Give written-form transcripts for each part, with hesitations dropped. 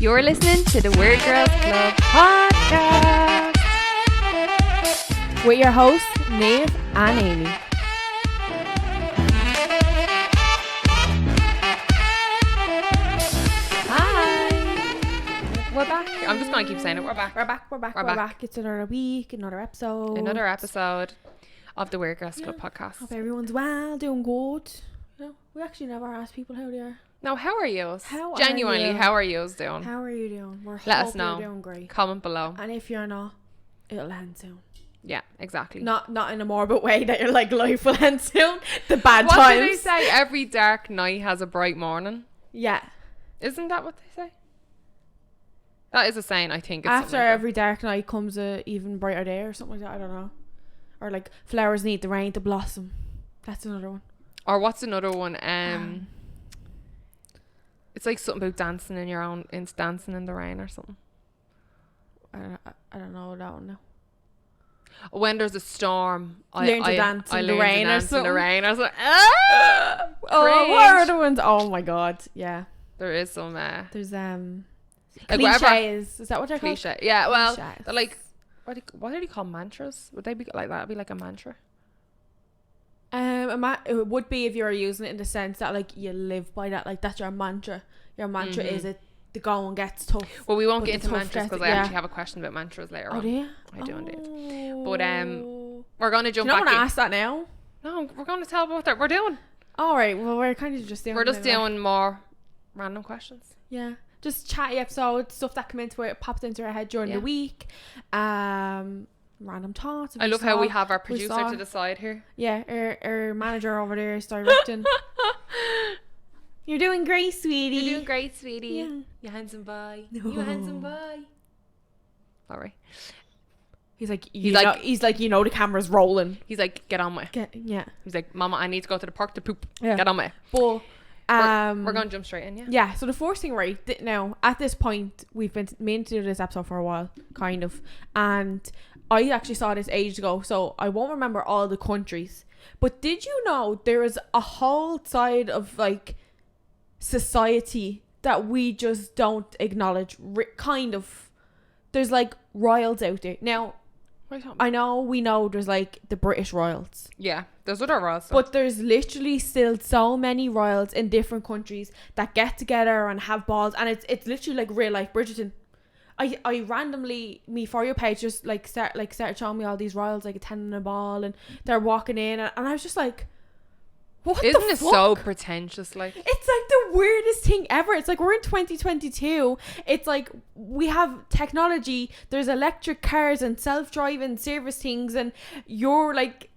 You're listening to the Weird Girls Club podcast with your hosts, Nave and Amy. Hi. We're back. I'm just going to keep saying it. We're back. We're back. It's another week, another episode. Another episode of the Weird Girls Club podcast. Hope everyone's well, doing good. You know, we actually never ask people how they are. Now, how are you? How Genuinely, are you? how are you doing? How are you doing? Let us know. You're doing great. Comment below. And if you're not, it'll end soon. Yeah, exactly. Not in a morbid way that you're like, life will end soon. The bad what times. do they say? Every dark night has a bright morning. Yeah. Isn't that what they say? That is a saying, I think. It's After like every dark night comes a even brighter day or something like that. I don't know. Or like flowers need the rain to blossom. That's another one. Or what's another one? It's like something about dancing in your own, it's dancing in the rain or something. I don't know that one now. When there's a storm, Learn to dance in the rain or something. I was like, ah! Oh, what are the ones? Oh my god, yeah. There is some There's like whatever. cliches. Is that what they're called? Cliche. Yeah, well, Cliches. they're like, what do you call mantras? Would they be like that? Would be like a mantra? It would be if you were using it in the sense that like you live by that, like that's your mantra. Your mantra is it the going gets tough. Well, we won't but get the into tough mantras gets- because I yeah. actually have a question about mantras later Oh, on. do you? I do indeed. Oh. But we're gonna jump You don't back want to in. ask that now. No, we're gonna tell what we're doing. All right. Well, we're kind of just doing. We're just it anyway. doing more random questions. Yeah, just chatty episodes, stuff that come into it, popped into our head during the week. Random thoughts. I love how we have our we producer saw- to the side here. Yeah, our manager over there is directing. You're doing great, sweetie. You're doing great, sweetie. Yeah. You handsome boy. No. You handsome boy. Sorry. He's like, you know, the camera's rolling. He's like, get on with it. Yeah. He's like, Mama, I need to go to the park to poop. Yeah. Get on with it. But We're going to jump straight in, yeah? yeah. So the first thing, right now, at this point, we've been meaning to do this episode for a while, kind of, and I actually saw this ages ago, so I won't remember all the countries. But did you know there is a whole side of like society that we just don't acknowledge? Kind of. There's like royals out there now. I know we know there's like the British royals. Yeah, there's other royals. But there's literally still so many royals in different countries that get together and have balls, and it's literally like real life Bridgerton. I randomly, me For You page just started showing me all these royals like attending a ball and they're walking in, and I was just like, what Isn't the it fuck? so pretentious? Like, It's like the weirdest thing ever. It's like we're in 2022. It's like we have technology. There's electric cars and self-driving service things, and you're like,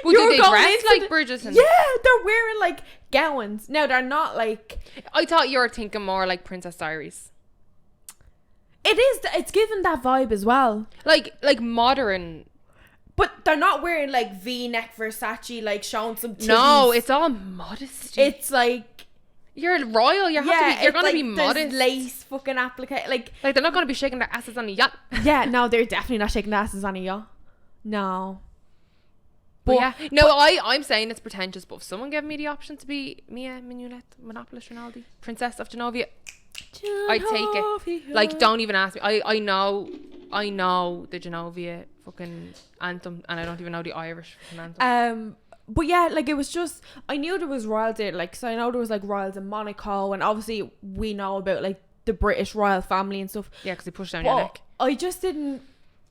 well, do they dress like Bridgerton? yeah, they're wearing like gowns. No, they're not like. I thought you were thinking more like Princess Diaries. It is. It's given that vibe as well. Like modern. But they're not wearing like V-neck Versace, like showing some titties. No, it's all modesty. It's like. You're royal. You're gonna like, be modest. There's lace fucking applique. Like they're not gonna be shaking their asses on a yacht. yeah, no, they're definitely not shaking their asses on a yacht. No. But yeah, no, I'm saying it's pretentious. But if someone gave me the option to be Mia Minulet, Monopolist Rinaldi, Princess of Genovia, I'd take it. Like, don't even ask me. I know the Genovia fucking anthem, and I don't even know the Irish fucking anthem. But yeah, like it was just, I knew there was royals there, like, so I know there was like royals in Monaco, and obviously we know about like the British royal family and stuff. Yeah, because they push down your neck.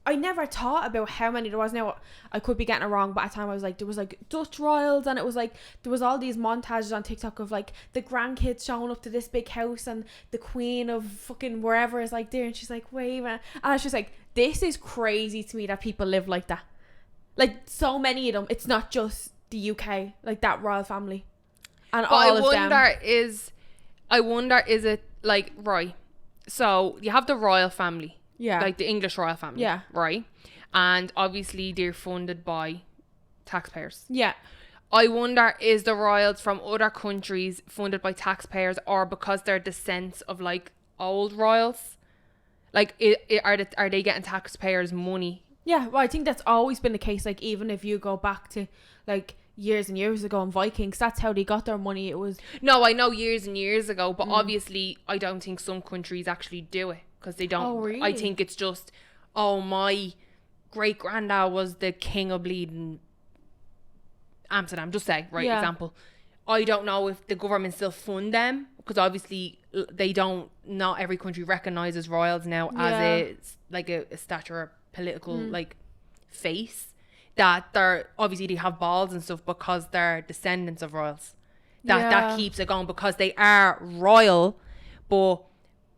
I never thought about how many there was. Now I could be getting it wrong, but at the time I was like, there was like Dutch royals, and it was like there was all these montages on TikTok of like the grandkids showing up to this big house, and the queen of fucking wherever is like there, and she's like waving, and I was just like, this is crazy to me that people live like that. Like so many of them. It's not just the UK, like that royal family, and But all of them. I wonder is it like, right? So you have the royal family. Yeah. Like the English royal family. Yeah. Right? And obviously they're funded by taxpayers. Yeah. I wonder, is the royals from other countries funded by taxpayers, or because they're descents of like old royals? Like, are they getting taxpayers' money? Yeah, well, I think that's always been the case. Like, even if you go back to like years and years ago in Vikings. That's how they got their money. It was No, I know years and years ago, but obviously I don't think some countries actually do it because they don't. Oh, really? I think it's just, oh, my great granddad was the king of bleeding Amsterdam, just say, right, example. I don't know if the government still fund them because obviously they don't, not every country recognises royals now as a stature political like face, that they're obviously they have balls and stuff because they're descendants of royals. That keeps it going because they are royal, but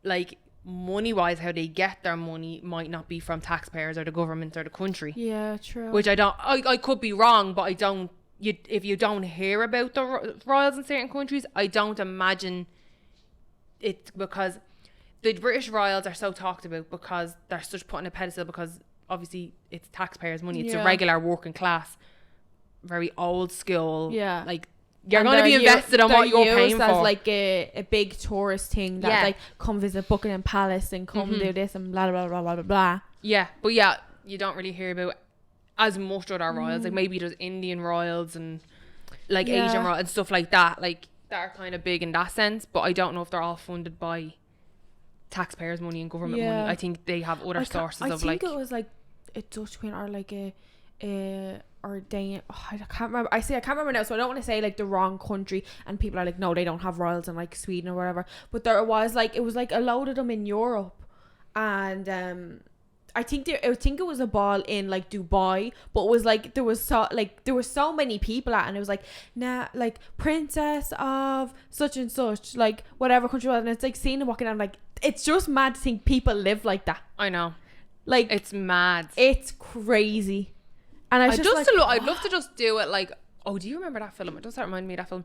like money wise how they get their money might not be from taxpayers or the government or the country. Yeah, true. Which I could be wrong, but I don't. If you don't hear about the royals in certain countries, I don't imagine it, because the British royals are so talked about because they're such put on a pedestal because obviously it's taxpayers' money. It's a regular working class, very old school. Yeah, like you're going to be invested on what you're paying for. As like a big tourist thing that like come visit Buckingham Palace and come do this and blah blah blah blah blah blah. Yeah, but you don't really hear about as much other royals, like maybe there's Indian royals and like Asian royals and stuff like that, like that are kind of big in that sense, but I don't know if they're all funded by taxpayers' money and government money. I think they have other sources of like. I think it was like a Dutch queen or like a ordained. I can't remember. I can't remember now, so I don't want to say like the wrong country. And people are like, no, they don't have royals in like Sweden or whatever. But there was like it was like a load of them in Europe, and I think it was a ball in like Dubai, but it was like there was so many people at, and it was like like princess of such and such, like whatever country was, and it's like seeing them walking down, like it's just mad to think people live like that. I know, like it's mad, it's crazy, and I'd love to just do it like. Oh, do you remember that film? It does that remind me of that film.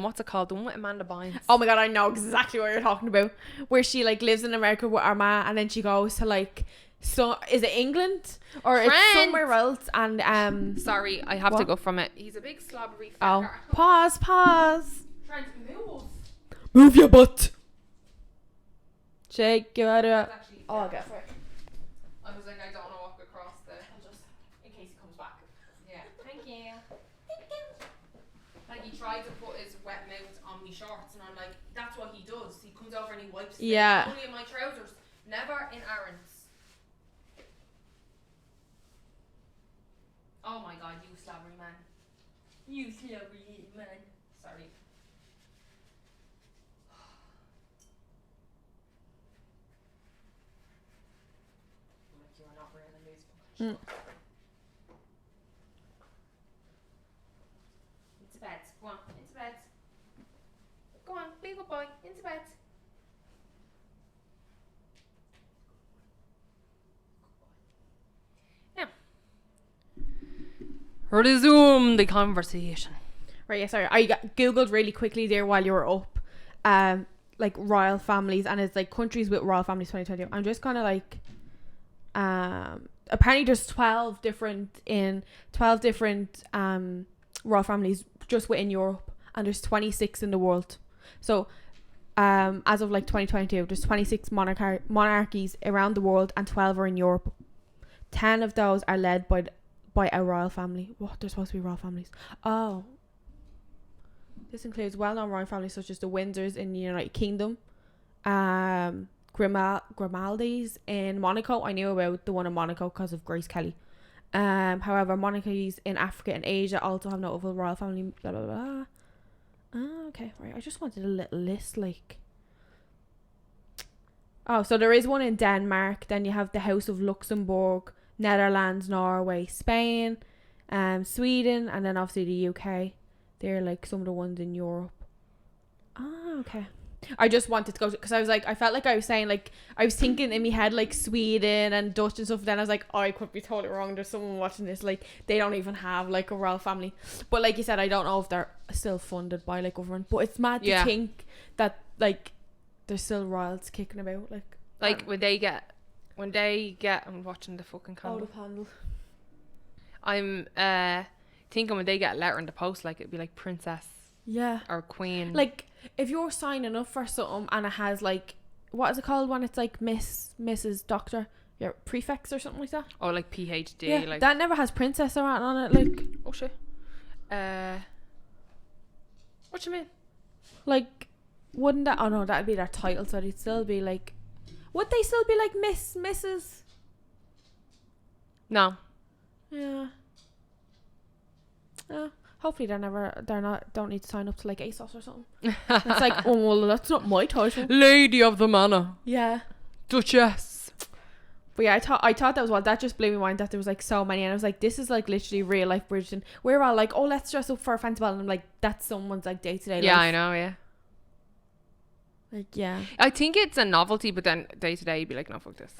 What's it called? The one with Amanda Bynes. Oh my god, I know exactly what you're talking about. Where she like lives in America with her ma, and then she goes to like. So is it England or it's somewhere else? And sorry, I have to go from it. He's a big slobbery fucker. Oh, pause. Trying to move your butt. Shake your butt. I'll get for it. I was like, I don't know walk across just in case he comes back. Yeah, thank you. Like he tried to put his wet mouth on my shorts, and I'm like, that's what he does. He comes over and he wipes. Yeah. Only in my trousers, never in Aaron's. Oh my god, you slobbery man. You slobbery man. Sorry. Like you are not wearing a news. Into bed. Go on, into bed. Go on, be a good boy. Into bed. Resume the conversation. Right, yeah, sorry. I googled really quickly there while you were up, like royal families, and it's like countries with royal families 2020. I'm just kind of like, apparently there's 12 different royal families just within Europe, and there's 26 in the world. So, as of like 2022, there's 26 monarchies around the world, and 12 are in Europe. 10 of those are led by a royal family. What? They're supposed to be royal families. Oh. This includes well-known royal families such as the Windsors in the United Kingdom, Grimaldis in Monaco. I knew about the one in Monaco because of Grace Kelly. However, monarchies in Africa and Asia also have notable royal family. Blah blah blah. Okay, right. I just wanted a little list, like. Oh, so there is one in Denmark. Then you have the House of Luxembourg, Netherlands, Norway, Spain, Sweden, and then obviously the UK. They're like some of the ones in Europe. Okay. I just wanted to go because I was like, I felt like I was saying, like, I was thinking in my head like Sweden and Dutch and stuff. Then I was like, oh, I could be totally wrong. There's someone watching this, like they don't even have like a royal family. But like you said, I don't know if they're still funded by like government. But it's mad to think that like there's still royals kicking about, like when they get. I'm watching the fucking candle. Oh, the candle. I'm thinking when they get a letter in the post, like it'd be like princess. Yeah. Or queen. Like if you're signing up for something and it has like, what is it called when it's like Miss, Mrs. Doctor, your prefix or something like that? Oh, like PhD. Yeah, like that never has princess or anything on it. Like, oh shit. What you mean? Like, wouldn't that? Oh no, that'd be their title. So they'd still be like, would they still be like Miss, Mrs? No. Yeah. Hopefully don't need to sign up to like ASOS or something. It's like, oh well, that's not my title. Lady of the Manor. Yeah. Duchess. But yeah, I thought that was what that just blew my mind that there was like so many, and I was like, this is like literally real life Bridgerton. We're all like, oh, let's dress up for a fancy ball, and I'm like, that's someone's like day to day life. Yeah, I know. Yeah. Like, yeah. I think it's a novelty, but then day to day you'd be like, no, fuck this.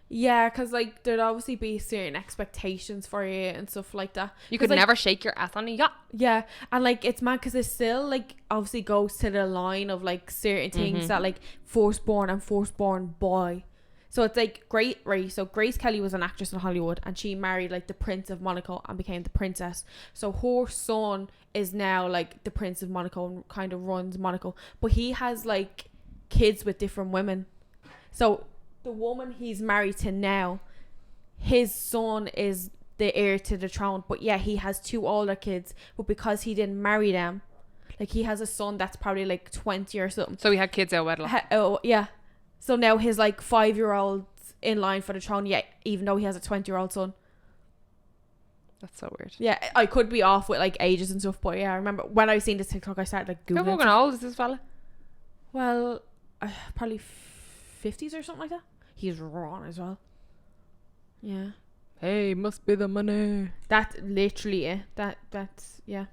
Yeah, because like there'd obviously be certain expectations for you and stuff like that. You could like, never shake your ass on a yacht. Yeah, and like it's mad because it still like obviously goes to the line of like certain things that like firstborn and firstborn boy. So it's like great, right? So Grace Kelly was an actress in Hollywood, and she married like the Prince of Monaco and became the princess. So her son is now like the Prince of Monaco and kind of runs Monaco, but he has like kids with different women. So the woman he's married to now, his son is the heir to the throne, but yeah, he has 2 older kids, but because he didn't marry them, like he has a son that's probably like 20 or something. So he had kids out of wedlock. Oh yeah. So now his like 5-year-old's in line for the throne, yeah, even though he has a 20-year-old son. That's so weird. Yeah, I could be off with like ages and stuff, but yeah, I remember when I seen this TikTok, I started like How googling. fucking old is this fella? Well, probably 50s or something like that. He's wrong as well. Yeah. Hey, must be the money. That's literally it. That's yeah.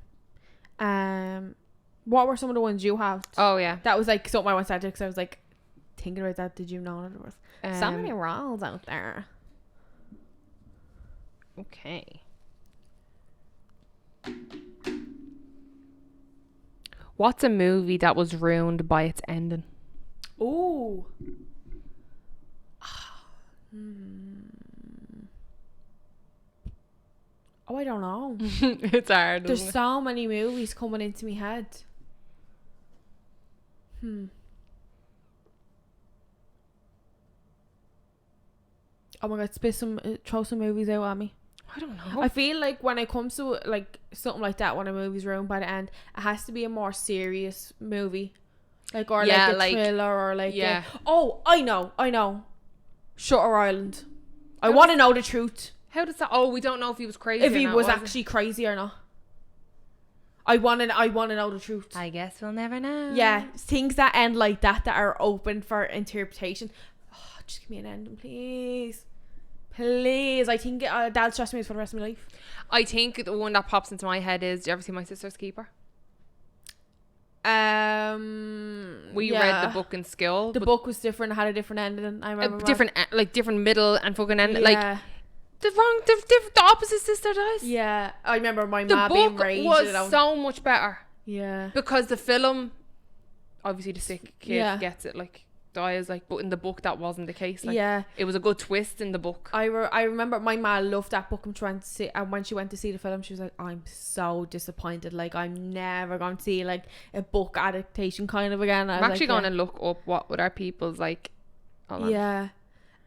What were some of the ones you have? Oh yeah. That was like something I once said because I was like thinking about that. Did you know that there was so many roles out there? Okay. What's a movie that was ruined by its ending? Ooh. Oh, I don't know. It's hard. There's so many movies coming into my head. Oh my god, throw some movies out at me. I don't know. I feel like when it comes to like something like that, when a movie's ruined by the end, it has to be a more serious movie, like or Yeah, like a thriller or like yeah. I know, Shutter Island. I want to know the truth. How does that? Oh, we don't know if he was crazy. If or he not, was actually crazy or not. I want to know the truth. I guess we'll never know. Yeah, things that end like that are open for interpretation. Oh, just give me an ending, please. Please. I think that'll stress me for the rest of my life. I think the one that pops into my head is, do you ever see My Sister's Keeper? We read the book in school. The book was different, had a different ending. I remember different middle and fucking end. Yeah. Like the opposite sister does. Yeah, I remember my The mom being book raged. was so much better. Yeah. Because the film, obviously the sick kid gets it, like dies, like, but in the book that wasn't the case. Like, yeah. It was a good twist in the book. I remember my mom loved that book and when she went to see the film, she was like, I'm so disappointed. Like, I'm never going to see like a book adaptation kind of again. I'm actually going to look up what would our people's like. Yeah.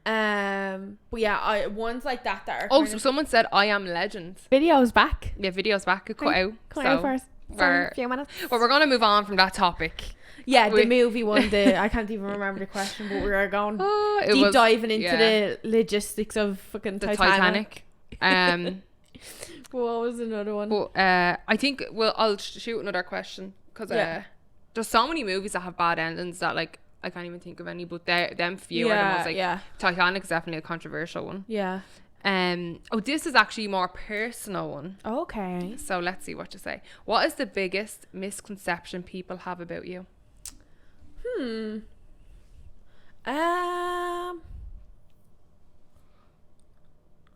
But yeah, ones like that are. Oh, so someone said I Am Legend. Video's back. Yeah, video's back. It cut out. Cut out for a few minutes. Well, we're going to move on from that topic. Yeah, the movie one. I can't even remember the question, but we were going deep diving into the logistics of fucking the Titanic. What was another one? But I think I'll shoot another question because there's so many movies that have bad endings that like I can't even think of any, but them few are the ones like Titanic is definitely a controversial one. Yeah. This is actually a more personal one. Okay. So let's see what you say. What is the biggest misconception people have about you?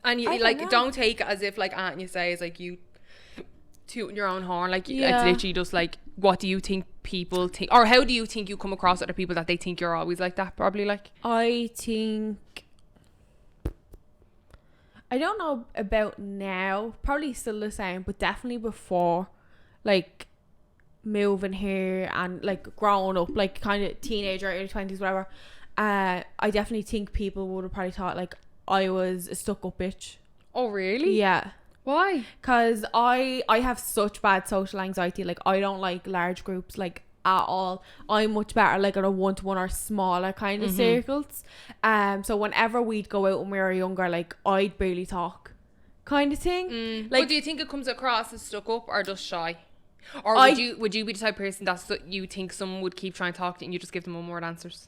And you like don't take it as if like Aunt you say is like you tooting your own horn, like it's literally just like, what do you think people think, or how do you think you come across other people that they think you're always like that? Probably like, I think, I don't know about now, probably still the same, but definitely before, like moving here and like growing up, like kind of teenager, early 20s, whatever. I definitely think people would have probably thought like I was a stuck up bitch. oh really? Yeah. Why? Because I have such bad social anxiety. Like, I don't like large groups, like, at all. I'm much better like at a one-to-one or smaller kind of circles. So whenever we'd go out when we were younger, like, I'd barely talk kind of thing. Like, But do you think it comes across as stuck up or just shy? Or would you be the type of person that you think someone would keep trying to talk to you and you just give them one word answers?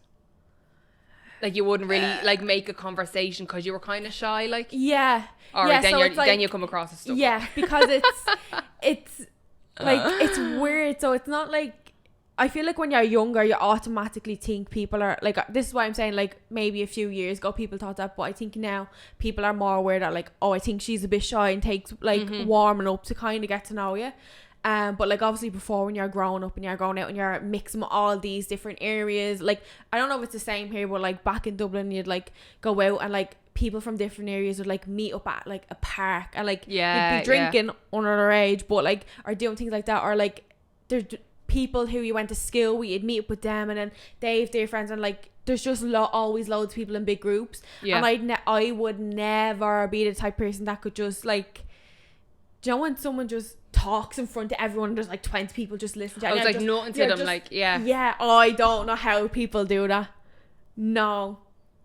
Like, you wouldn't really like make a conversation because you were kind of shy, like? yeah. Or yeah, then so it's like, then you come across as stuck up. yeah, because it's like, it's weird. So it's not like, I feel like when you're younger, you automatically think people are like, this is why I'm saying, like, maybe a few years ago people thought that, but I think now people are more aware that, like, oh, I think she's a bit shy and takes like warming up to kind of get to know you. But like, obviously before, when you're growing up and you're going out and you're mixing all these different areas, like, I don't know if it's the same here, but like back in Dublin, you'd like go out and like people from different areas would like meet up at like a park and like you'd be drinking under their age, but like, or doing things like that, or like there's people who you went to school with, you'd meet up with them, and then they have their friends, and like there's just always loads of people in big groups. And I would never be the type of person that could just like, do you know when someone just talks in front of everyone and there's like 20 people just listening to it? I was like, nothing to them, like, yeah, I don't know how people do that. No,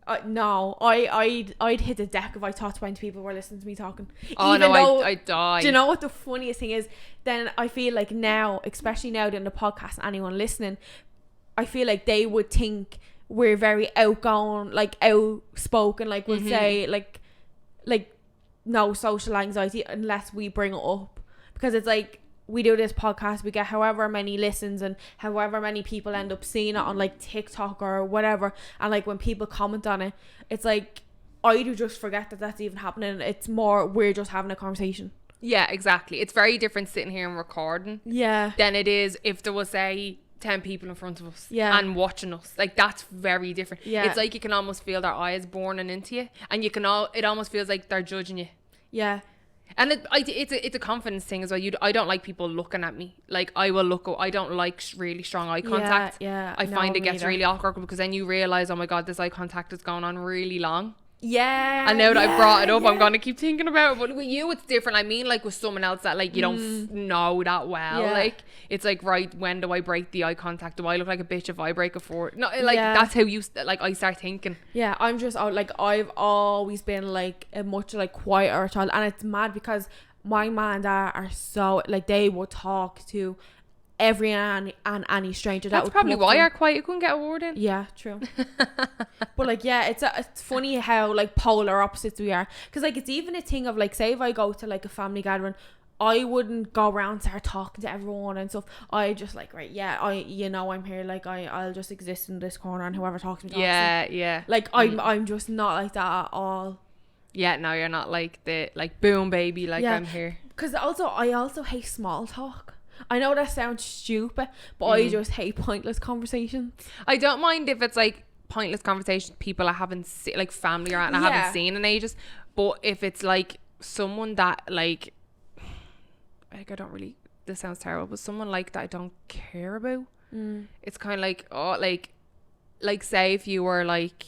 I'd hit a deck if I thought 20 people were listening to me talking. Oh, even no, though, I die. do you know what the funniest thing is? Then I feel like now, especially now doing the podcast, anyone listening, I feel like they would think we're very outgoing, like outspoken, like we'll say like no social anxiety unless we bring it up, because it's like, we do this podcast, we get however many listens and however many people end up seeing it on like TikTok or whatever, and like when people comment on it, it's like, I do just forget that that's even happening. It's more, we're just having a conversation. Yeah, exactly. It's very different sitting here and recording than it is if there was, say, 10 people in front of us and watching us. Like, that's very different. It's like you can almost feel their eyes boring into you, and you can it almost feels like they're judging you. And it's a confidence thing as well. I don't like people looking at me. Like, I will look. I don't like really strong eye contact. I find it gets really awkward, because then you realise, oh my god, this eye contact is going on really long. And now that I've brought it up, I'm gonna keep thinking about it. But with you, it's different. I mean, like with someone else that like you don't know that well, like it's like, right, when do I break the eye contact? Do I look like a bitch if I break a four? No, like that's how you like I start thinking. I'm just like, I've always been like a much like quieter child, and it's mad because my mom and dad are so like, they will talk to every and any stranger. That's probably why you're quiet. You couldn't get a word in. Yeah, true. But like, yeah, it's funny how like polar opposites we are, because like, it's even a thing of like, say if I go to like a family gathering, I wouldn't go around and start talking to everyone and stuff. I just like, right, I'm here, like I'll just exist in this corner, and whoever talks to me talks. Like, I'm just not like that at all. No, you're not like the like boom baby, like I'm here. Because I also hate small talk. I know that sounds stupid, but I just hate pointless conversations. I don't mind if it's like pointless conversations, people I haven't seen, like family or I haven't seen in ages. But if it's like someone that like I don't really, this sounds terrible, but someone like that I don't care about, it's kind of like, oh, like say if you were like,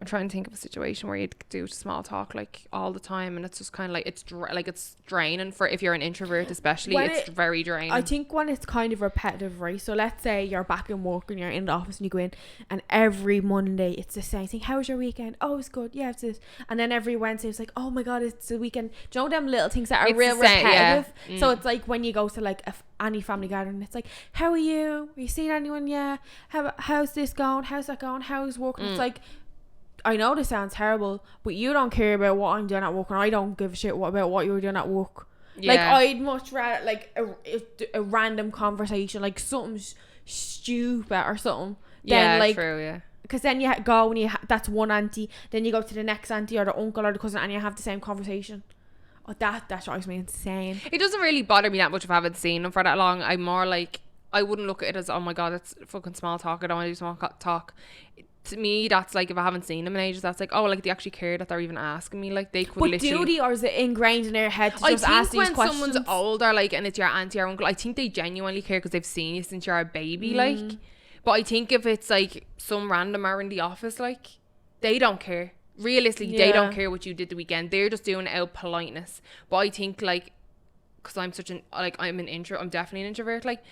I'm trying to think of a situation where you'd do small talk like all the time, and it's just kind of like, it's draining for, if you're an introvert especially, it's very draining. I think when it's kind of repetitive, right? So let's say you're back in work and you're in the office and you go in, and every Monday it's the same thing. How was your weekend? Oh, it's good. Yeah, it's this. And then every Wednesday it's like, oh my god, it's the weekend. Do you know them little things that are real repetitive? So it's like when you go to like any family gathering, it's like, how are you? Are you seeing anyone? Yeah. How's this going? How's that going? How's work? It's like, I know this sounds terrible, but you don't care about what I'm doing at work, and I don't give a shit about what you're doing at work. Like, I'd much rather like a random conversation, like something stupid or something. Then, like, true, because then you go and that's one auntie, then you go to the next auntie or the uncle or the cousin, and you have the same conversation. Oh, that drives me insane. It doesn't really bother me that much if I haven't seen them for that long. I'm more like, I wouldn't look at it as, oh my god, it's fucking small talk, I don't want to do small talk. To me, that's like, if I haven't seen them in ages, that's like, oh, like they actually care that they're even asking me. Like, they could literally. But do they, or is it ingrained in their head to just ask these questions? I think when someone's older, like, and it's your auntie or uncle, I think they genuinely care because they've seen you since you're a baby, like. But I think if it's like some randomer in the office, like, they don't care. realistically, they don't care what you did the weekend. They're just doing it out of politeness. But I think, like, because I'm I'm definitely an introvert, like,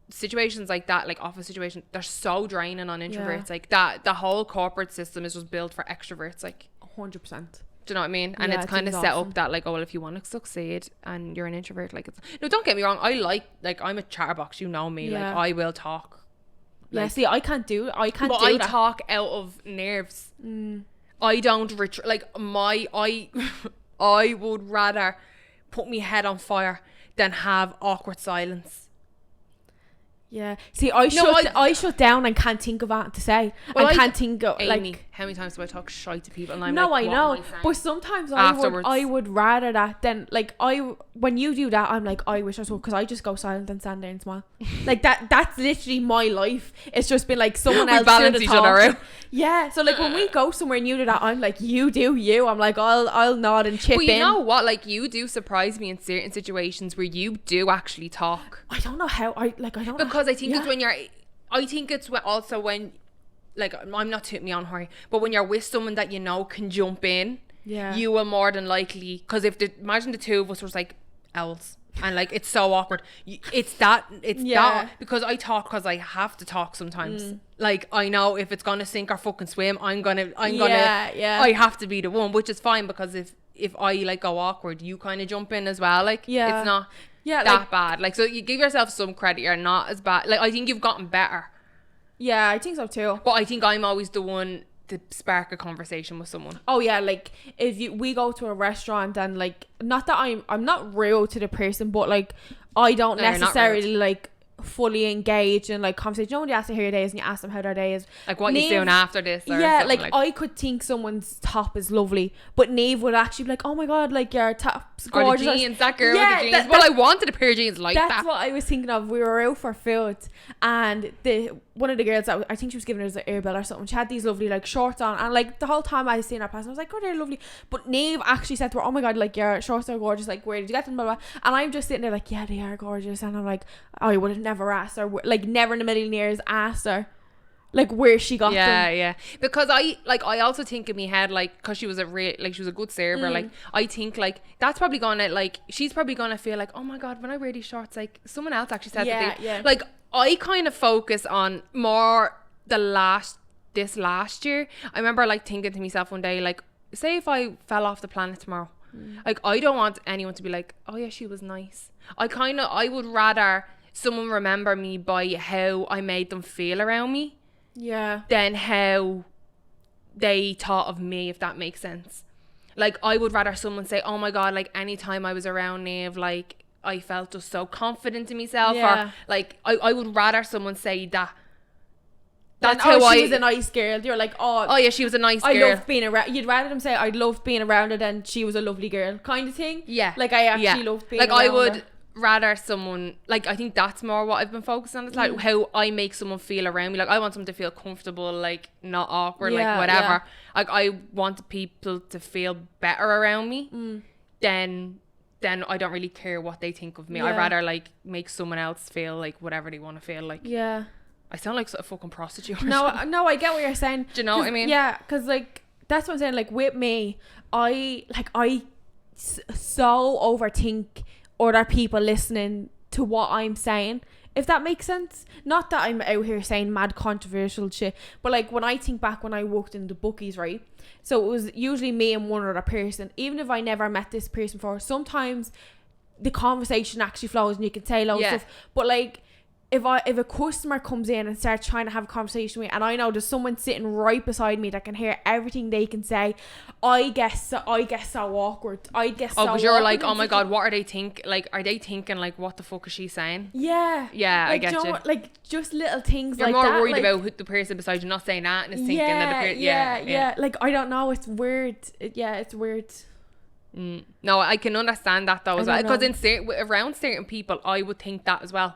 situations like that, like office situations, they're so draining on introverts. Like that, the whole corporate system is just built for extroverts, like 100%. Do you know what I mean? And it's kind of set up that, like, oh, well, if you want to succeed and you're an introvert, like, it's no, don't get me wrong, I like I'm a chatterbox, you know me, like, I will talk. Like, see, I can't do that. I talk out of nerves. I don't I would rather put my head on fire than have awkward silence. Yeah. See, I shut down and can't think of what to say. Well, I can't think of, Amy, like, how many times do I talk shite to people? And I'm no, like, I know. But sometimes I would rather that than, like, when you do that, I'm like, I wish I was, because I just go silent and stand there and smile. Like, that's literally my life. It's just been like someone else balance each other out. Yeah. So, like, when we go somewhere and you do that, I'm like, you do you. I'm like, I'll nod and chip in. But you know what? Like, you do surprise me in certain situations where you do actually talk. I don't know how. Because I think it's when you're, I think it's also when, like, I'm not tooting me on her, but when you're with someone that you know can jump in, you are more than likely, because imagine the two of us was like owls and, like, it's so awkward. It's that because I talk because I have to talk sometimes. Like, I know if it's gonna sink or fucking swim, I have to be the one, which is fine, because if I, like, go awkward, you kind of jump in as well. Like, it's not that bad. Like, so you give yourself some credit, you're not as bad. Like, I think you've gotten better. Yeah, I think so too. But I think I'm always the one to spark a conversation with someone. Oh yeah, like, if we go to a restaurant and, like, not that I'm not rude to the person, but, like, I don't necessarily, like, fully engage in, like, conversation. You know, when you ask them how your day is and you ask them how their day is, like, what you doing after this, or like I could think someone's top is lovely, but Neve would actually be like, oh my god, like, your top's gorgeous. Or the jeans, that girl with the jeans. Well, I wanted a pair of jeans like that. That's what I was thinking of. We were out for food and one of the girls that I think she was giving us an earbell or something, she had these lovely, like, shorts on, and, like, the whole time I was seeing her pass, I was like, oh, they're lovely. But Neve actually said to her, oh my god, like, your shorts are gorgeous, like, where did you get them, blah, blah. And I'm just sitting there like, yeah, they are gorgeous. And I'm like, oh, I would have never asked her, like, never in a million years asked her, like, where she got them. Yeah, because I also think in my head, like, because she was a good server, like, I think, like, that's probably gonna, like, she's probably gonna feel like, oh my god, when I wear these shorts, like, someone else actually said that they, like, I kind of focus on more this last year. I remember, like, thinking to myself one day, like, say if I fell off the planet tomorrow, like, I don't want anyone to be like, oh yeah, she was nice. I would rather someone remember me by how I made them feel around me, than how they thought of me, if that makes sense. Like, I would rather someone say, oh my god, like, anytime I was around Neve, like, I felt just so confident in myself, or, like, I would rather someone say that. That's how she was a nice girl. You're like, oh yeah, she was a nice girl. I loved being around. You'd rather them say, I loved being around her than she was a lovely girl, kind of thing. Yeah, like, I actually loved being, like, around her. I would rather someone, like, I think that's more what I've been focusing on. It's like how I make someone feel around me. Like, I want someone to feel comfortable, like, not awkward, like, whatever. Like, I want people to feel better around me. Then I don't really care what they think of me. I'd rather, like, make someone else feel like whatever they want to feel like. I sound like a fucking prostitute. No, I get what you're saying. Do you know what I mean? Yeah, because, like, that's what I'm saying. Like, with me, I so overthink other people listening to what I'm saying, if that makes sense. Not that I'm out here saying mad controversial shit, but, like, when I think back when I worked in the bookies, right? So it was usually me and one other person. Even if I never met this person before, sometimes the conversation actually flows and you can say loads of stuff. But, like, if a customer comes in and starts trying to have a conversation with me, and I know there's someone sitting right beside me that can hear everything they can say, I get so awkward. I get so awkward. Because you're like, oh my god, what are they think? Like, are they thinking, like, what the fuck is she saying? Yeah, like, I get you. Like, just little things. You're like more that, worried like, about who the person beside you not saying that, and is thinking that the person. Like, I don't know. It's weird. It's weird. No, I can understand that though as well. Because around certain people, I would think that as well.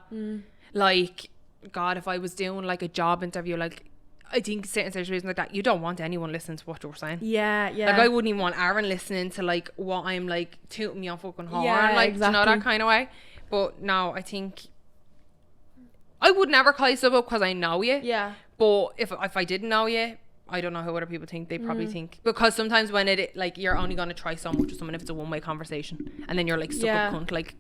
Like, God, if I was doing, like, a job interview, like, I think certain situations like that, you don't want anyone listening to what you're saying. Yeah. Like, I wouldn't even want Aaron listening to, like, what I'm, like, tooting me on fucking horn, like, exactly. You know, that kind of way. But no, I think I would never call you sub because I know you. Yeah. But if I didn't know you, I don't know how other people think. They probably think, because sometimes when it like you're only gonna try so much with someone if it's a one-way conversation, and then you're like stuck up cunt, like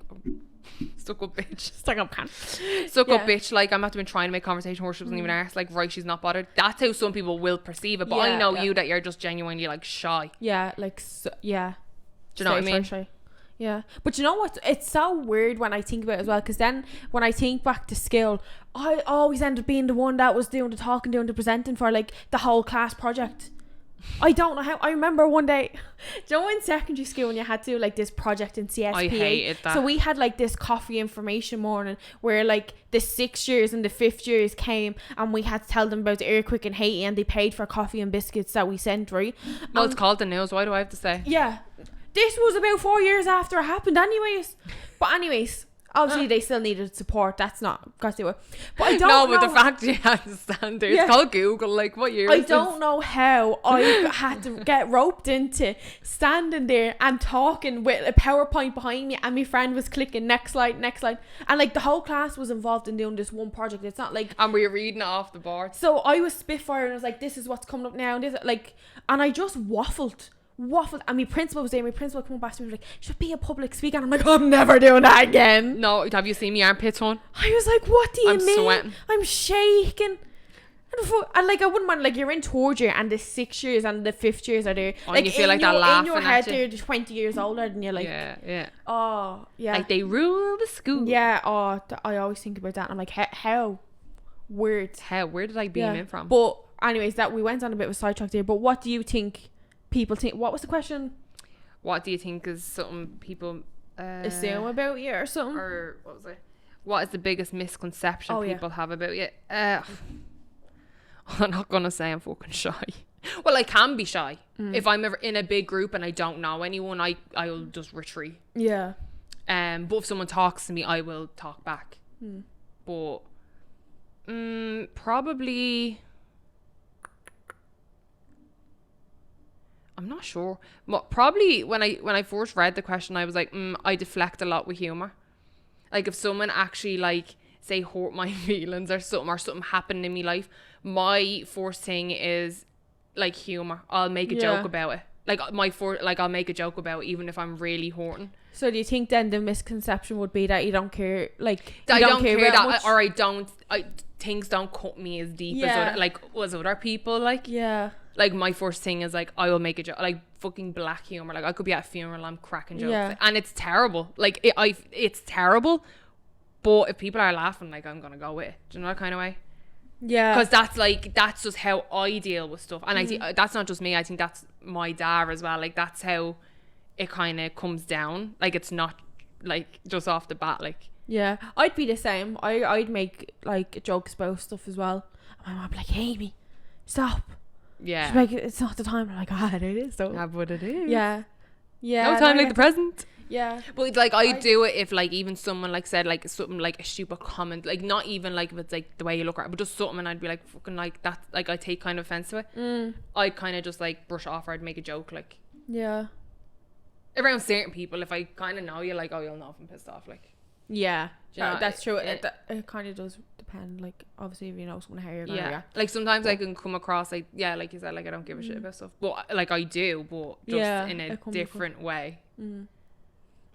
stuck up bitch, stuck up bitch. Like I'm been trying to make conversation where she wasn't even asked. Like right, she's not bothered. That's how some people will perceive it. But I know you that you're just genuinely like shy. Yeah, like yeah. Do you know what I mean? Shy. Yeah, but you know what? It's so weird when I think about it as well, because then when I think back to school, I always end up being the one that was doing the talking, doing the presenting for like the whole class project. I don't know how. I remember one day, do you know, in secondary school when you had to do like this project in CSPA? I hated that. So we had like this coffee information morning where like the 6th years and the 5th years came, and we had to tell them about the earthquake in Haiti, and they paid for coffee and biscuits that we sent, right? Well, it's called the news. Why do I have to say? Yeah. This was about 4 years after it happened anyways. But anyways, obviously they still needed support. That's not got to do it. But I don't know. But the fact you had to stand there. It's called Google. Like, what year I don't know how I had to get roped into standing there and talking with a PowerPoint behind me, and my friend was clicking next slide. And like the whole class was involved in doing this one project. It's not like... And we were reading it off the board. So I was spitfire and I was like, this is what's coming up now. And this, like, and I just waffled, and my principal was there. My principal came back to me and was like, should be a public speaker, and I'm like, I'm never doing that again. No, have you seen me armpits on? I was like, what do you mean? I'm sweating. I'm shaking. And like I wouldn't mind, like you're in 3rd year and the 6th years and the 5th years are there. Oh, like and you feel like they're laughing in your head at you. they're 20 years older than you, like. Yeah. Oh yeah. Like they rule the school. Yeah. Oh, I always think about that. And I'm like, how weird. Where did I beam in from? But anyways, that we went on a bit of a sidetrack there. But what do you think people think? What was the question? What do you think is something people assume about you or something? Or what was it? What is the biggest misconception people have about you? I'm not gonna say I'm fucking shy. Well, I can be shy. If I'm ever in a big group and I don't know anyone, I'll just retreat. Yeah. But if someone talks to me, I will talk back. But probably, I'm not sure. Probably when I first read the question, I was like, I deflect a lot with humor. Like if someone actually like say hurt my feelings or something happened in my life, my first thing is like humor. I'll make a joke about it. Like I'll make a joke about it even if I'm really hurting. So do you think then the misconception would be that you don't care, like I don't care that much? Or things don't cut me as deep as other people like. Yeah. Like my first thing is like I will make a joke, like fucking black humor. Like I could be at a funeral, I'm cracking jokes, and it's terrible. Like it's terrible. But if people are laughing, like I'm gonna go with it. Do you know that kind of way? Yeah. Because that's just how I deal with stuff, and I think that's not just me. I think that's my dad as well. Like that's how it kind of comes down. Like it's not like just off the bat. Like yeah, I'd be the same. I'd make like jokes about stuff as well. And my mom would be like, Amy, stop. Yeah. She's like, it's not the time. I'm like, it is though. Yeah, but it is. Yeah. No time like the present. Yeah. But like I do it if like even someone like said like something like a stupid comment, like not even like if it's like the way you look at it, but just something, and I'd be like fucking like that, like I take kind of offense to it. I'd kind of just like brush it off, or I'd make a joke like. Yeah. Around certain people, if I kind of know you, like, oh, you'll know if I'm pissed off, like. Yeah. You know, that's true. It kind of does depend, like obviously if you know someone how you're gonna react. Like sometimes I can come across like like you said, like I don't give a shit about stuff, but like I do, but just in a different way.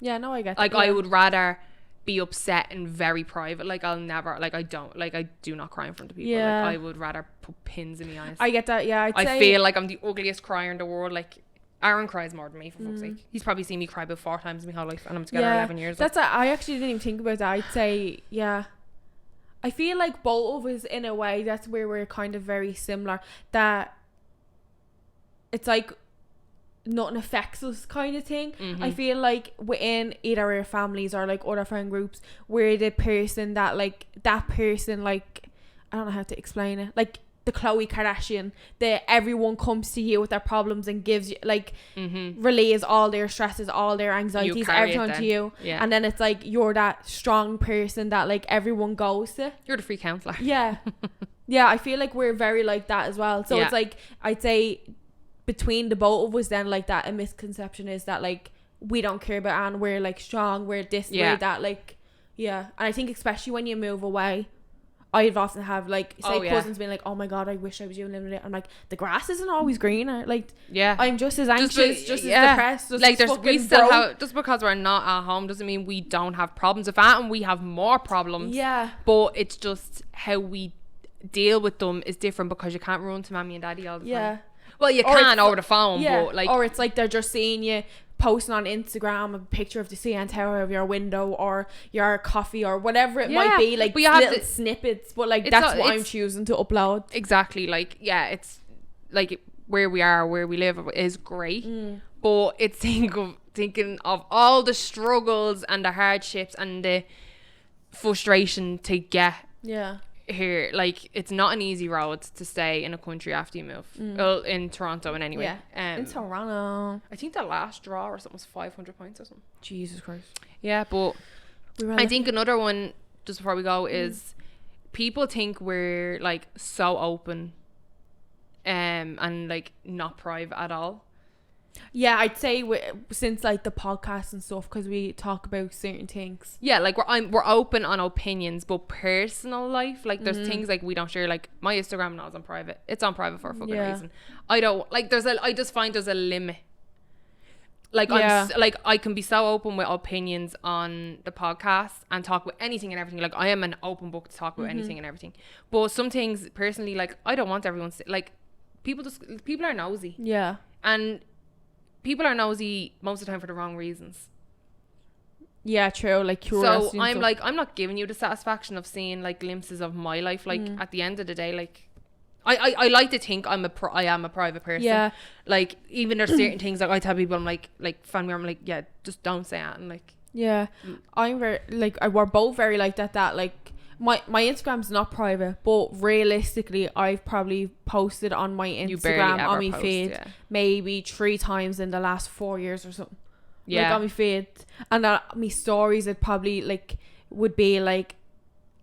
Yeah, no, I get like that. I would rather be upset and very private. Like I'll never, like I do not cry in front of people. Like I would rather put pins in my eyes. I get that. Yeah, I feel like I'm the ugliest crier in the world. Like Aaron cries more than me, for fuck's sake. He's probably seen me cry about 4 times in my whole life, and I'm together 11 years. That's I actually didn't even think about that. I'd say I feel like both of us in a way. That's where we're kind of very similar. That it's like nothing affects us kind of thing. I feel like within either our families or like other friend groups, we're the person that like that person, like I don't know how to explain it, like the Khloe Kardashian, that everyone comes to you with their problems and gives you like relays all their stresses, all their anxieties, everything to you, and then it's like you're that strong person that like everyone goes to. You're the free counselor. Yeah, I feel like we're very like that as well. So it's like I'd say between the both of us then, like that a misconception is that like we don't care about Anne, we're like strong, we're this way, that like and I think especially when you move away, I've often have like say yeah. cousins being like, oh my god, I wish I was you living it. I'm like, the grass isn't always greener. Like, yeah, I'm just as anxious, just as yeah. depressed, just like as we fucking still broke. have, just because we're not at home doesn't mean we don't have problems with that, and we have more problems. Yeah, but it's just how we deal with them is different, because you can't run to mommy and daddy all the time. Well, you Or can it's- over the phone, yeah. but like, or it's like they're just seeing you posting on Instagram a picture of the CN Tower of your window or your coffee or whatever it might Yeah, be, like but you have little to- snippets, but like It's that's not- what I'm it's- choosing to upload. exactly, like, yeah, it's like where we are, where we live is great, but it's thinking of all the struggles and the hardships and the frustration to get Yeah. here. Like, it's not an easy road to stay in a country after you move. Well, in Toronto and anyway. Yeah. In Toronto. I think the last draw or something was 500 points or something. Jesus Christ. Yeah, but We were I think another one, just before we go, is people think we're like so open and like not private at all. Yeah, I'd say since like the podcast and stuff, because we talk about certain things. Yeah, like we're open on opinions, but personal life, like there's things like we don't share. Like my Instagram now is on private. It's on private for a fucking reason. I don't like. I just find there's a limit. Like like I can be so open with opinions on the podcast and talk with anything and everything. Like I am an open book to talk about anything and everything. But some things personally, like I don't want everyone to, like people are nosy. Yeah. And people are nosy most of the time for the wrong reasons. Yeah, true. Like curiosity. So I'm like, I'm not giving you the satisfaction of seeing like glimpses of my life. Like at the end of the day, like I like to think I am a private person. Yeah. Like even there's certain things like I tell people, I'm like family, I'm like, yeah, just don't say that. And like, yeah, I'm very like we're both very like that. Like my Instagram's not private, but realistically, I've probably posted on my you barely Instagram ever on my post, feed yeah. maybe 3 times in the last 4 years or something. Yeah. Like on my feed, and my stories it probably like would be like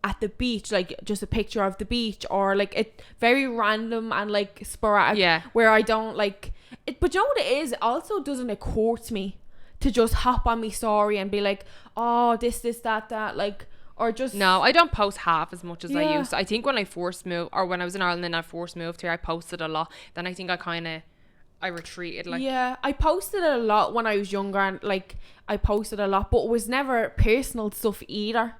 at the beach, like just a picture of the beach, or like it very random and like sporadic. Yeah. Where I don't like it, but you know what it is? It also doesn't occur to me to just hop on my story and be like, oh, this, that, like, or just. No, I don't post half as much as I Yeah. used to. I think when I first moved, or when I was in Ireland and I first moved here, I posted a lot. Then I think I retreated. Like, yeah, I posted a lot when I was younger, and like I posted a lot, but it was never personal stuff either.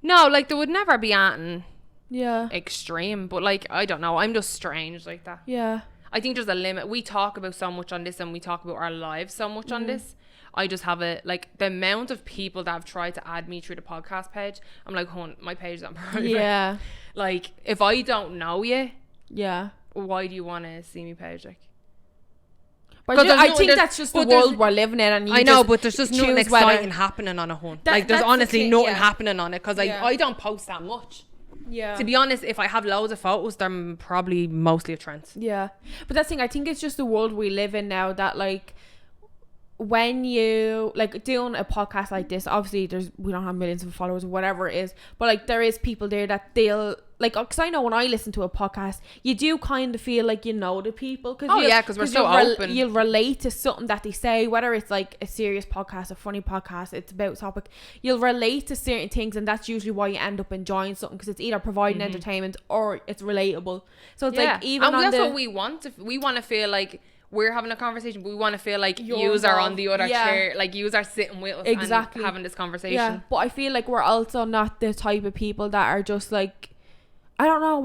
no, like there would never be anything Yeah. extreme, but like I don't know, I'm just strange like that. Yeah. I think there's a limit. We talk about so much on this, and we talk about our lives so much on this. I just have like the amount of people that have tried to add me through the podcast page. I'm like, my page is on private. Yeah. Like if I don't know you, Yeah. why do you want to see me page? Like, But 'Cause I think that's just the but there's- world we're living in, and you I know, just but there's just nothing choose whether- exciting happening on a hunt. That- Like there's that's the honestly thing, nothing yeah. happening on it, because Yeah. I don't post that much. Yeah. To be honest, if I have loads of photos, they're probably mostly of trends. Yeah. But that's the thing, I think it's just the world we live in now that like when you like doing a podcast like this, obviously we don't have millions of followers or whatever it is, but like there is people there that they'll like, because I know when I listen to a podcast, you do kind of feel like you know the people, because because we're so open. you'll relate to something that they say, whether it's like a serious podcast, a funny podcast, it's about a topic, you'll relate to certain things, and that's usually why you end up enjoying something, because it's either providing entertainment or it's relatable. So it's like even and on that's the, what we want. We want to feel like we're having a conversation, but we want to feel like You're yous are on involved. the other Yeah. chair, like yous are sitting with us Exactly. and having this conversation. yeah, but I feel like we're also not the type of people that are just like, I don't know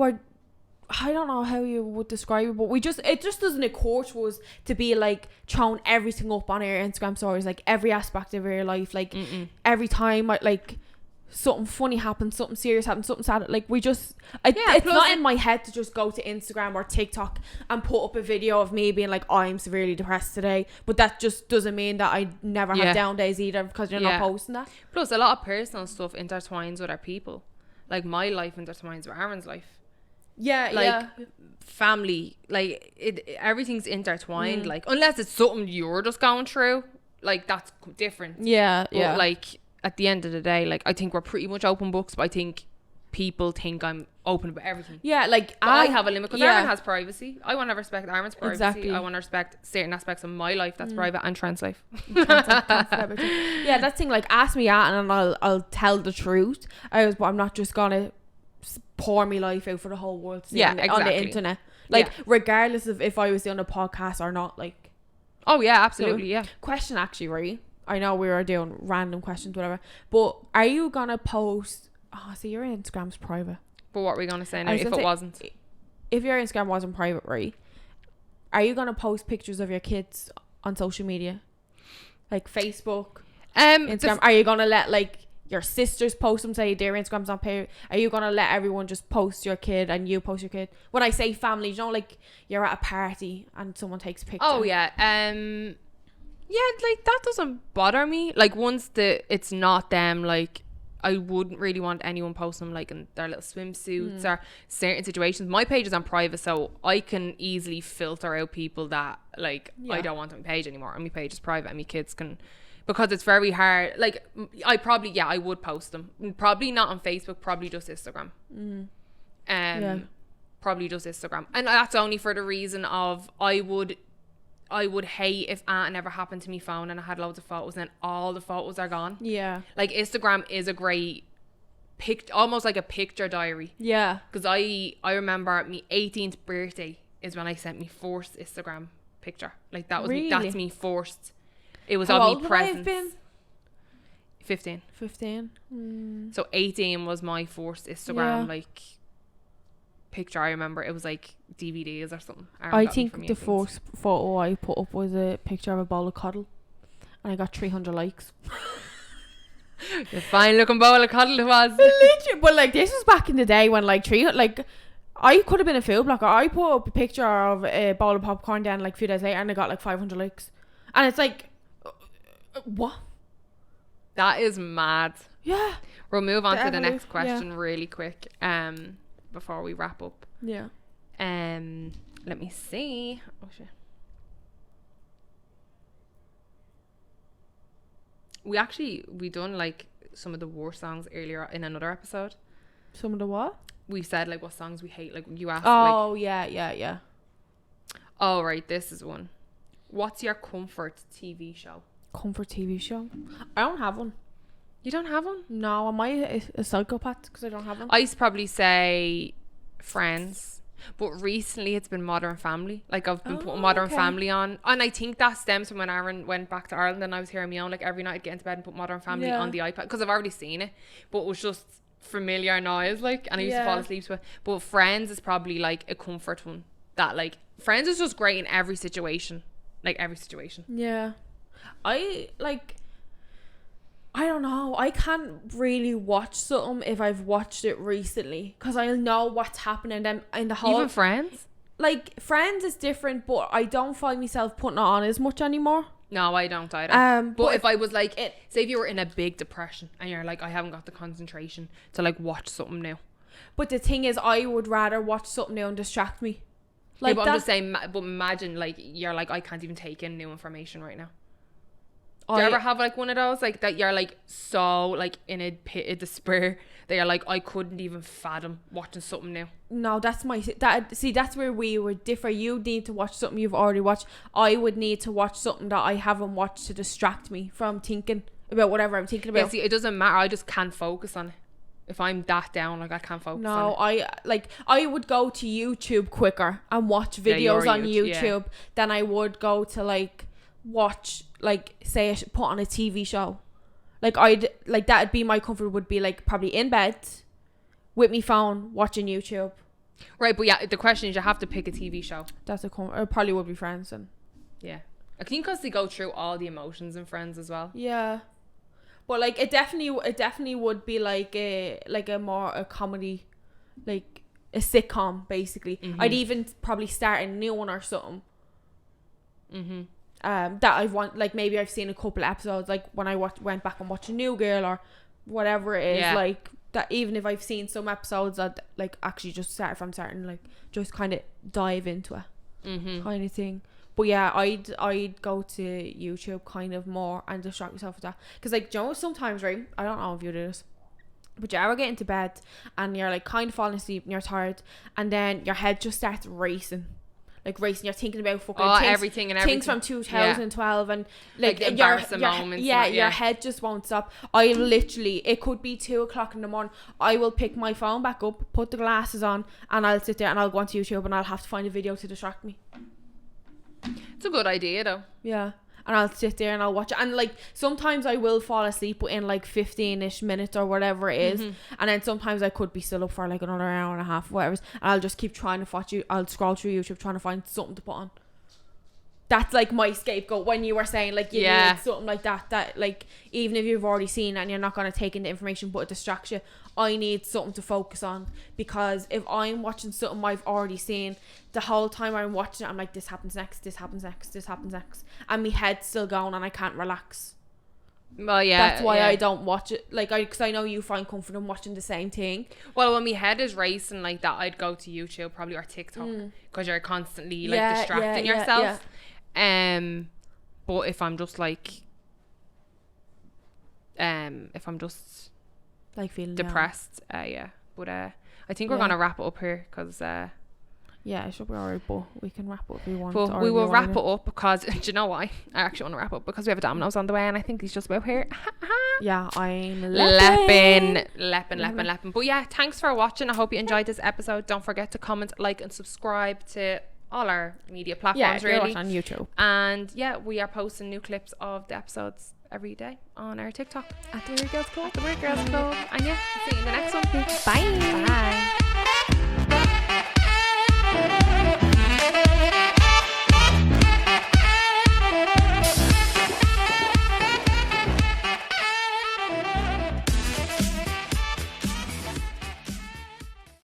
how you would describe it, but it just doesn't occur to us to be like throwing everything up on our Instagram stories, like every aspect of our life, like every time like something funny happens, something serious happens, something sad, like we just it's plus not in my head to just go to Instagram or TikTok and put up a video of me being like, oh, I'm severely depressed today, but that just doesn't mean that I never have down days either, because you're not posting that. Plus, a lot of personal stuff intertwines with our people. Like my life intertwines with Aaron's life. Like family, like everything's intertwined. Like unless it's something you're just going through, like that's different. But like at the end of the day, like I think we're pretty much open books, but I think people think I'm open about everything. Like But I have a limit, because Aaron has privacy. I want to respect Aaron's privacy. Exactly. I want to respect certain aspects of my life that's private, and trans life. Yeah, that thing, like ask me out and I'll tell the truth. But I'm not just gonna pour my life out for the whole world to see Yeah, on the exactly. internet. Like, Yeah. regardless of if I was doing a podcast or not, like. Oh yeah, absolutely. Yeah. Question actually, right? I know we were doing random questions, whatever. But are you gonna post? Oh, see, your Instagram's private. But what were we gonna say now I was if gonna it say, wasn't? If your Instagram wasn't private, right? Are you gonna post pictures of your kids on social media, like Facebook, Instagram? Are you gonna let like your sisters post them? Say their Instagram's not private. Are you gonna let everyone just post your kid and you post your kid? When I say family, you know, like you're at a party and someone takes a picture. Oh yeah. Yeah, like that doesn't bother me. Like once it's not them, like I wouldn't really want anyone posting them like in their little swimsuits or certain situations. My page is on private, so I can easily filter out people that like I don't want on my page anymore, and my page is private, and my kids can, because it's very hard. Like I would post them. Probably not on Facebook. Probably just Instagram. Probably just Instagram, and that's only for the reason of I would hate if that never happened to me phone and I had loads of photos and all the photos are gone. Yeah. Like Instagram is a great almost like a picture diary. Yeah. Because I remember my 18th birthday is when I sent me first Instagram picture. Like that was really? That's me first. It was How of old me would I have presents. been? 15. 15. So 18 was my first Instagram like picture. I remember it was like DVDs or something. I think the first photo I put up was a picture of a bowl of cuddle, and I got 300 likes. The fine looking bowl of cuddle it was. Literally, but like this was back in the day when like I could have been a food blocker. I put up a picture of a bowl of popcorn then like a few days later and I got like 500 likes, and it's like what? That is mad. Yeah. We'll move on to the next question really quick before we wrap up. Yeah. Let me see. Oh shit. We done like some of the worst songs earlier in another episode. Some of the what? We said like what songs we hate. Like you asked. Oh yeah. Oh right, this is one. What's your comfort TV show? Comfort TV show? I don't have one. You don't have one? No, am I a psychopath because I don't have one? I used to probably say Friends, but recently it's been Modern Family. Like I've been putting Modern Family on, and I think that stems from when Aaron went back to Ireland and I was here on my own. Like every night I'd get into bed and put Modern Family on the iPad because I've already seen it, but it was just familiar noise, like, and I used to fall asleep to it. But Friends is probably like a comfort one. That like Friends is just great in every situation, like every situation. Yeah, I don't know. I can't really watch something if I've watched it recently because I'll know what's happening then in the whole. Even Friends? Like Friends is different, but I don't find myself putting it on as much anymore. No, I don't either. But if I was like, say if you were in a big depression and you're like, I haven't got the concentration to like watch something new. But the thing is, I would rather watch something new and distract me. Like, yeah, but I'm just saying. But imagine like you're like, I can't even take in new information right now. Do you ever have like one of those like that you're like so like in a pit of despair that you're like, I couldn't even fathom watching something new? No, that's that's where we would differ. You need to watch something you've already watched. I would need to watch something that I haven't watched to distract me from thinking about whatever I'm thinking about. Yeah, see, it doesn't matter. I just can't focus on it. If I'm that down, like I can't focus on it. No, I would go to YouTube quicker and watch videos on YouTube than I would go to like watch like say put on a TV show. Like I'd like that'd be my comfort, would be like probably in bed with me phone watching YouTube. Right, but yeah, the question is you have to pick a TV show. That's a comfort. It probably would be Friends then. Yeah, I think because they go through all the emotions in Friends as well. Yeah, but like it definitely would be like a more a comedy, like a sitcom basically. Mm-hmm. I'd even probably start a new one or something. Mm-hmm. That I've like maybe I've seen a couple of episodes, like when I went back and watched a New Girl or whatever it is, like that. Even if I've seen some episodes that like actually just start from starting, like just kind of dive into it, kind of thing. But yeah, I'd go to YouTube kind of more and distract myself with that, because like, you know, sometimes, right, I don't know if you do this, but you ever get into bed and you're like kind of falling asleep and you're tired and then your head just starts racing. like racing. You're thinking about fucking everything and everything. Things from 2012 and like embarrassing moments. Your head just won't stop. I literally, it could be 2:00 in the morning. I will pick my phone back up, put the glasses on, and I'll sit there and I'll go onto YouTube and I'll have to find a video to distract me. It's a good idea though. Yeah. And I'll sit there and I'll watch it. And like sometimes I will fall asleep within like 15-ish minutes or whatever it is. And then sometimes I could be still up for like another hour and a half, whatever. And I'll just keep trying to watch you. I'll scroll through YouTube trying to find something to put on. That's like my scapegoat when you were saying like you need something like that like even if you've already seen it and you're not going to take in the information but it distracts you, I need something to focus on, because if I'm watching something I've already seen, the whole time I'm watching it I'm like, this happens next, this happens next, this happens next, and my head's still going and I can't relax. Well, yeah, that's why I don't watch it, like because I know you find comfort in watching the same thing. Well, when my head is racing like that, I'd go to YouTube probably or TikTok, because you're constantly like distracting yourself. But if I'm just like feeling depressed, but I think we're gonna wrap it up here, because it should be alright, but we can wrap up if we want. But we will wrap it up because do you know why? I actually want to wrap up because we have a Domino's on the way and I think he's just about here. I'm lepping. But yeah, thanks for watching. I hope you enjoyed this episode. Don't forget to comment, like and subscribe to all our media platforms, really, on YouTube. And we are posting new clips of the episodes every day on our TikTok at the Weird Girls Club. And see you in the next one. Bye.